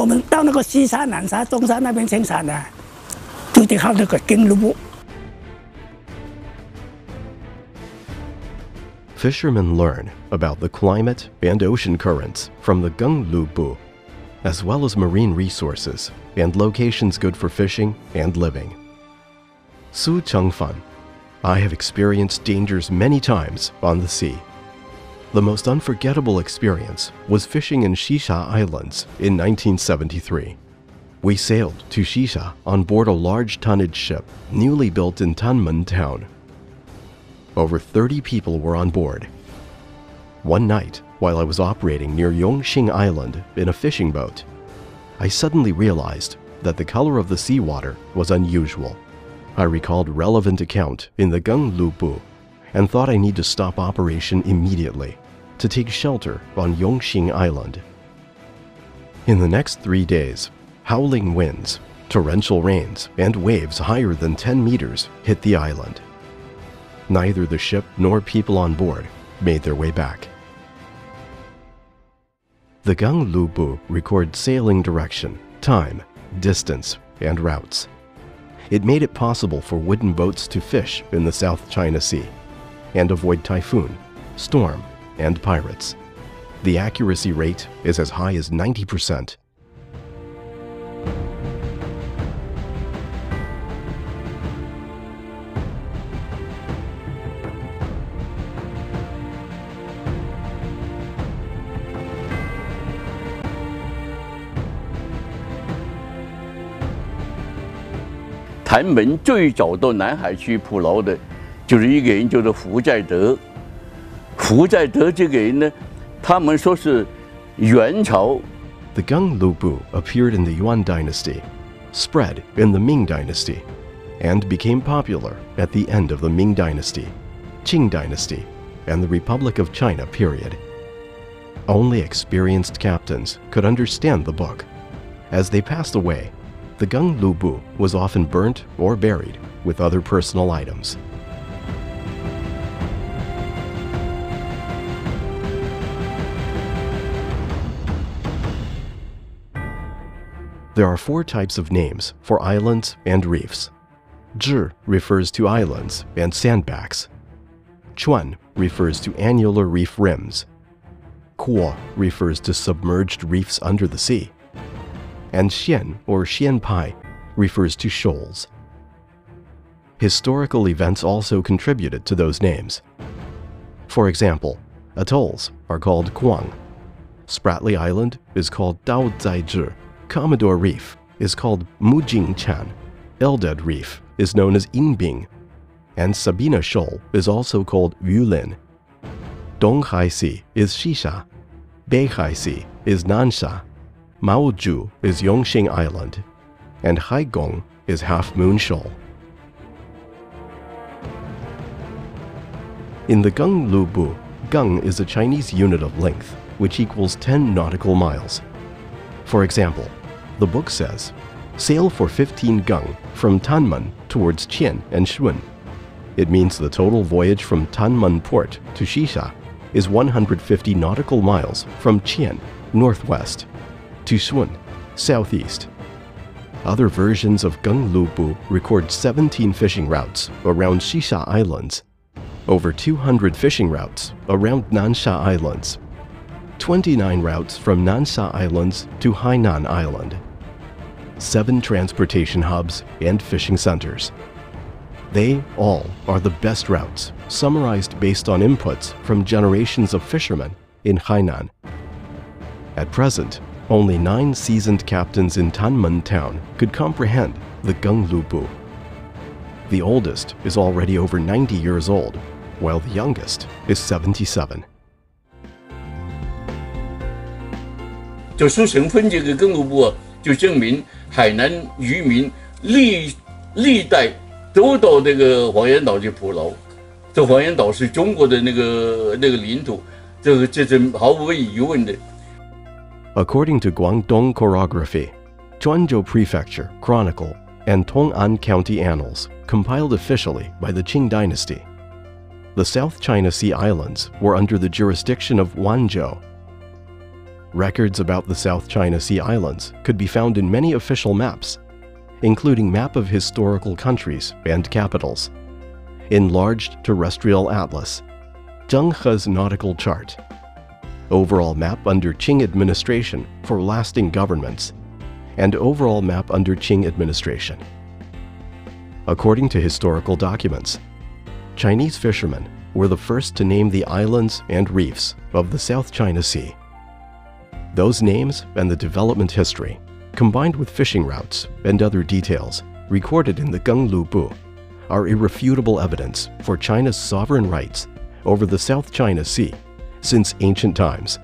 我们到那个西沙、南沙、东沙那边生产的，就得靠那个根路布。 Fishermen learn about the climate and ocean currents from the Genglubu, as well as marine resources and locations good for fishing and living. Su Chengfan, I have experienced dangers many times on the sea. The most unforgettable experience was fishing in Shisha Islands in 1973. We sailed to Shisha on board a large tonnage ship newly built in Tanmen town. Over 30 people were on board. One night, while I was operating near Yongxing Island in a fishing boat, I suddenly realized that the color of the seawater was unusual. I recalled relevant account in the Genglubu and thought I need to stop operation immediately to take shelter on Yongxing Island. In the next 3 days, howling winds, torrential rains, and waves higher than 10 meters hit the island. Neither the ship nor people on board made their way back. The Genglubu records sailing direction, time, distance, and routes. It made it possible for wooden boats to fish in the South China Sea and avoid typhoon, storm, and pirates. The accuracy rate is as high as 90%. 谭门最早到南海去捕捞的，就是一个人叫做福在德。福在德这个人呢，他们说是元朝。The Genglubu appeared in the Yuan dynasty, spread in the Ming dynasty, and became popular at the end of the Ming dynasty, Qing dynasty, and the Republic of China period. Only experienced captains could understand the book. As they passed away, the Genglubu was often burnt or buried with other personal items. There are 4 types of names for islands and reefs. Zhi refers to islands and sandbanks. Chuan refers to annular reef rims. Kuo refers to submerged reefs under the sea. And Xian or Xianpai refers to shoals. Historical events also contributed to those names. For example, atolls are called Guang. Spratly Island is called Daozaizhi. Commodore Reef is called Mujingchan. Eldad Reef is known as Yinbing. And Sabina Shoal is also called Yulin. Donghai Sea is Shisha. Beihai Sea is Nansha. Maoju is Yongxing Island, and Haigong is Half Moon Shoal. In the Genglubu, Geng is a Chinese unit of length, which equals 10 nautical miles. For example, the book says, sail for 15 Geng from Tanmen towards Qian and Shun. It means the total voyage from Tanmen port to Shisha is 150 nautical miles from Qian, northwest, to Shun, southeast. Other versions of Genglubu record 17 fishing routes around Shisha Islands, over 200 fishing routes around Nansha Islands, 29 routes from Nansha Islands to Hainan Island, 7 transportation hubs and fishing centers. They all are the best routes, summarized based on inputs from generations of fishermen in Hainan. At present, only 9 seasoned captains in Tanmen town could comprehend the Genglubu. The oldest is already over 90 years old, while the youngest is 77. 就书成分这个更部啊，就证明海南渔民历代都到这个黄岩岛去捕捞。这黄岩岛是中国的那个领土，这是毫无疑问的。 According to Guangdong Chorography, Zhuanzhou Prefecture Chronicle, and Tong'an County Annals, compiled officially by the Qing dynasty, the South China Sea Islands were under the jurisdiction of Wanzhou. Records about the South China Sea Islands could be found in many official maps, including map of historical countries and capitals, enlarged terrestrial atlas, Zhenghe's nautical chart, overall map under Qing administration for lasting governments, and overall map under Qing administration. According to historical documents, Chinese fishermen were the first to name the islands and reefs of the South China Sea. Those names and the development history, combined with fishing routes and other details recorded in the Genglu Bu, are irrefutable evidence for China's sovereign rights over the South China Sea since ancient times.